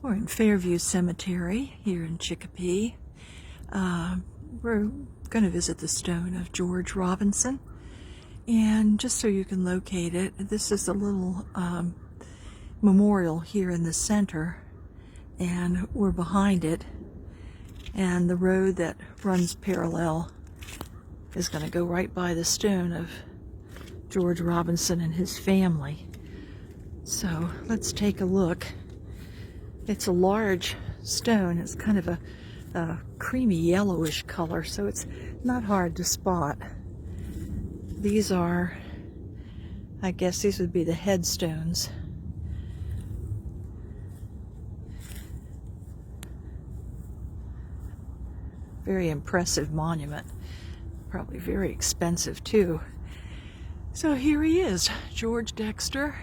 We're in Fairview Cemetery here in Chicopee. We're going to visit the stone of George Robinson. And just so you can locate it, this is a little memorial here in the center. And we're behind it. And the road that runs parallel is going to go right by the stone of George Robinson and his family. So let's take a look. It's a large stone. It's kind of a creamy yellowish color, so it's not hard to spot. These are, I guess these would be the headstones. Very impressive monument. Probably very expensive too. So here he is, George Dexter.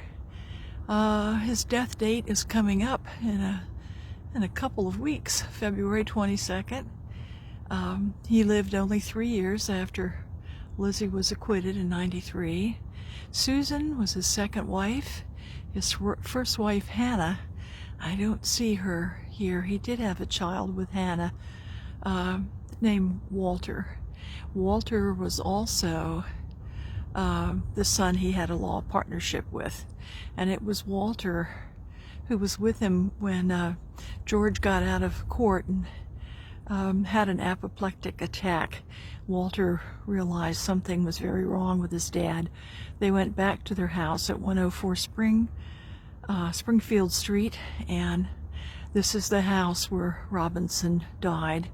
His death date is coming up in a couple of weeks, February 22nd. He lived only 3 years after Lizzie was acquitted in '93. Susan was his second wife. His first wife, Hannah, I don't see her here. He did have a child with Hannah named Walter. Walter was also the son he had a law partnership with. And it was Walter who was with him when George got out of court and had an apoplectic attack. Walter realized something was very wrong with his dad. They went back to their house at 104 Springfield Street, and this is the house where Robinson died,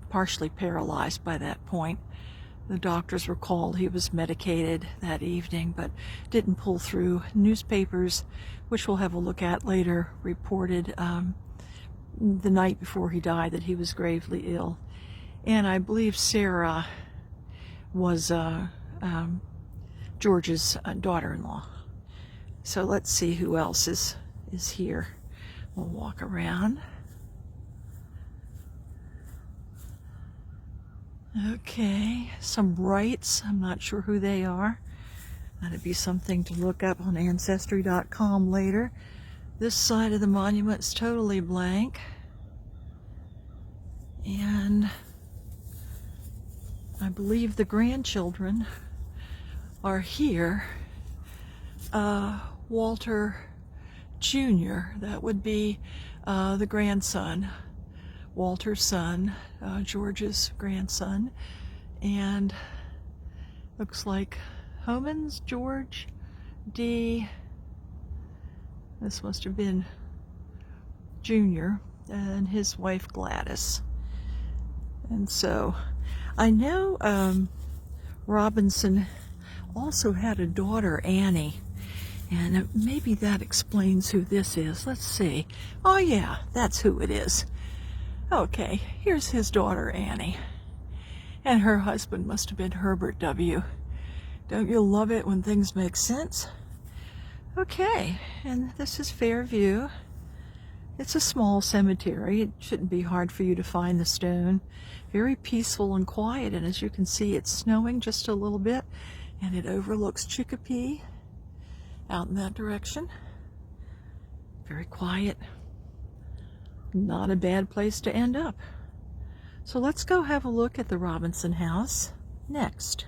partially paralyzed by that point. The doctors were called. He was medicated that evening, but didn't pull through. Newspapers, which we'll have a look at later, reported the night before he died that he was gravely ill. And I believe Sarah was George's daughter-in-law. So let's see who else is here. We'll walk around. Okay, some Wrights. I'm not sure who they are. That'd be something to look up on Ancestry.com later. This side of the monument's totally blank. And I believe the grandchildren are here. Walter Jr., that would be the grandson. Walter's son, George's grandson, and looks like Homans, George D. This must have been Junior, and his wife Gladys. And so I know Robinson also had a daughter, Annie, and maybe that explains who this is. Let's see. Oh yeah, that's who it is. Okay, here's his daughter, Annie. And her husband must have been Herbert W. Don't you love it when things make sense? Okay, and this is Fairview. It's a small cemetery. It shouldn't be hard for you to find the stone. Very peaceful and quiet, and as you can see, it's snowing just a little bit, and it overlooks Chicopee out in that direction. Very quiet. Not a bad place to end up. So let's go have a look at the Robinson house next.